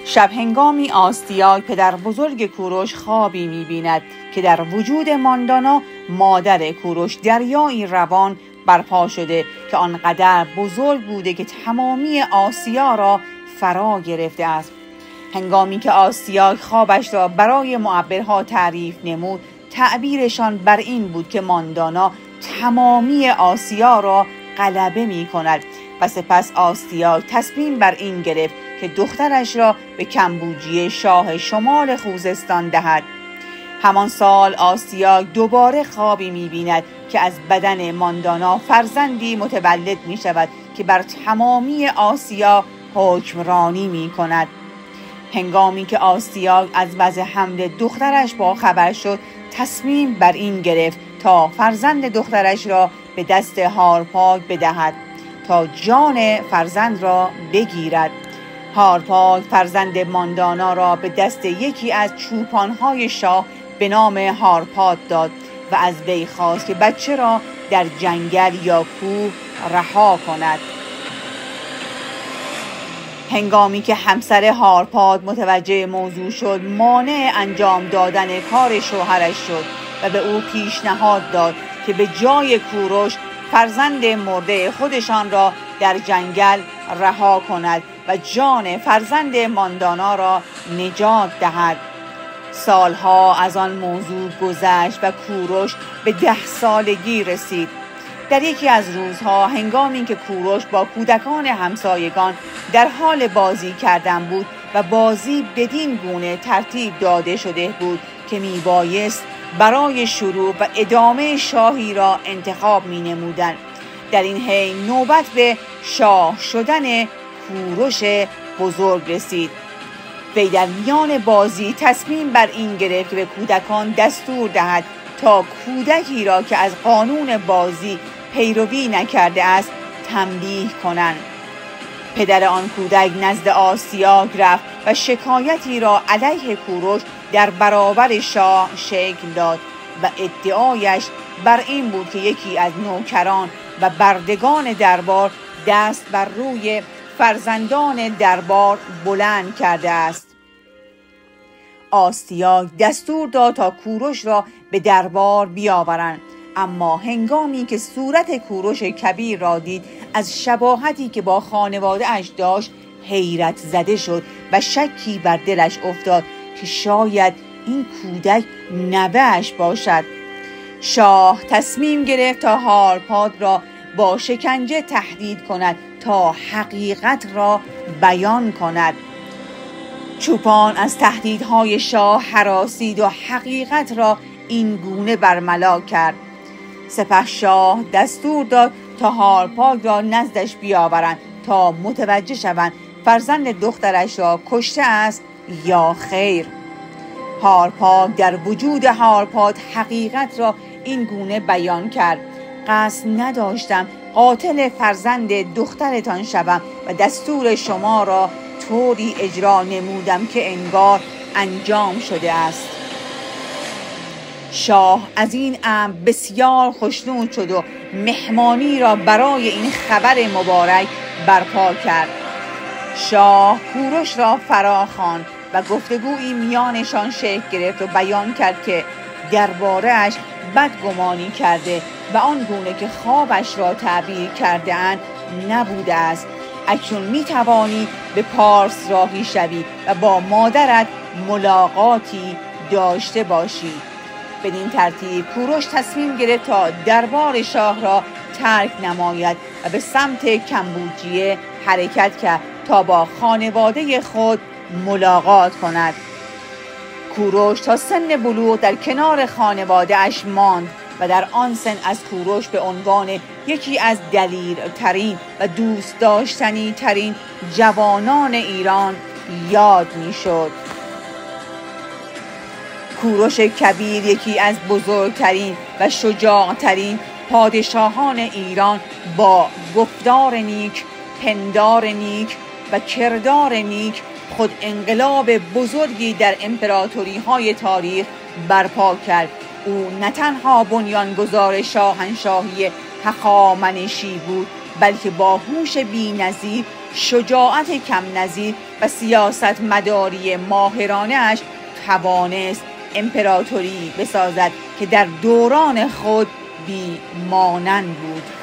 شب هنگامی آستیاگ پدر بزرگ کوروش خوابی می‌بیند که در وجود ماندانا مادر کوروش دریایی روان برپا شده که آنقدر بزرگ بوده که تمامی آسیا را فرا گرفته است. هنگامی که آستیاگ خوابش را برای معبرها تعریف نمود، تعبیرشان بر این بود که ماندانا تمامی آسیا را غلبه می کند و سپس آستیاگ تصمیم بر این گرفت که دخترش را به کمبوجیه شاه شمال خوزستان دهد. همان سال آستیاگ دوباره خوابی می بیند که از بدن ماندانا فرزندی متولد می شود که بر تمامی آسیا حکمرانی می کند. هنگامی که آستیاگ از وضع حمل دخترش با خبر شد، تصمیم بر این گرفت تا فرزند دخترش را به دست هارپاگ بدهد تا جان فرزند را بگیرد. هارپاگ فرزند ماندانا را به دست یکی از چوپانهای شاه به نام هارپاد داد و از وی خواست که بچه را در جنگل یا کوه رها کند. هنگامی که همسر هارپاد متوجه موضوع شد، مانع انجام دادن کار شوهرش شد و به او پیشنهاد داد که به جای کوروش فرزند مرده خودشان را در جنگل رها کند و جان فرزند ماندانا را نجات دهد. سالها از آن موضوع گذشت و کوروش به 10 سالگی رسید. در یکی از روزها هنگامی که کوروش با کودکان همسایگان در حال بازی کردن بود و بازی بدین گونه ترتیب داده شده بود که میبایست برای شروع و ادامه شاهی را انتخاب می نمودن، در این حین نوبت به شاه شدن کوروش بزرگ رسید. وی در میان بازی تصمیم بر این گرفت که به کودکان دستور دهد تا کودکی را که از قانون بازی پیروی نکرده است تنبیه کنند. پدر آن کودک نزد آستیاگ رفت و شکایتی را علیه کوروش در برابر شاه شکل داد و ادعایش بر این بود که یکی از نوکران و بردگان دربار دست بر روی فرزندان دربار بلند کرده است. آستیاگ دستور داد تا کوروش را به دربار بیاورند، اما هنگامی که صورت کوروش کبیر را دید، از شباهتی که با خانواده اش داشت حیرت زده شد و شکی بر دلش افتاد که شاید این کودک نوه‌اش باشد. شاه تصمیم گرفت تا هارپاد را با شکنجه تهدید کند تا حقیقت را بیان کند. چوپان از تهدیدهای شاه هراسید و حقیقت را این گونه برملا کرد. سپس شاه دستور داد تا هارپاگ را نزدش بیاورند تا متوجه شوند فرزند دخترش را کشته است یا خیر. هارپاگ در وجود هارپاد حقیقت را این گونه بیان کرد: قصد نداشتم قاتل فرزند دخترتان شوم و دستور شما را طوری اجرا نمودم که انگار انجام شده است. شاه از این امر بسیار خوشنود شد و مهمانی را برای این خبر مبارک برپا کرد. شاه کوروش را فرا خواند و گفتگویی میانشان شکل گرفت و بیان کرد که درباره‌اش بدگمانی کرده و آن گونه که خوابش را تعبیر کرده اند نبوده است. اکنون می توانی به پارس راهی شوی و با مادرت ملاقاتی داشته باشی. بدین ترتیب کوروش تصمیم گرفت تا دربار شاه را ترک نماید و به سمت کمبوجیه حرکت کرد تا با خانواده خود ملاقات کند. کوروش تا سن بلوغ در کنار خانواده اش ماند و در آن سن از کوروش به عنوان یکی از دلیرترین و دوست داشتنی ترین جوانان ایران یاد می شد. کوروش کبیر یکی از بزرگترین و شجاعترین پادشاهان ایران با گفتار نیک، پندار نیک و کردار نیک خود انقلاب بزرگی در امپراتوری های تاریخ برپا کرد. او نه تنها بنیانگذار شاهنشاهی هخامنشی بود، بلکه با هوش بی‌نظیر شجاعت کم نظیر و سیاست مداری ماهرانه‌اش توانست امپراتوری بسازد که در دوران خود بی مانند بود.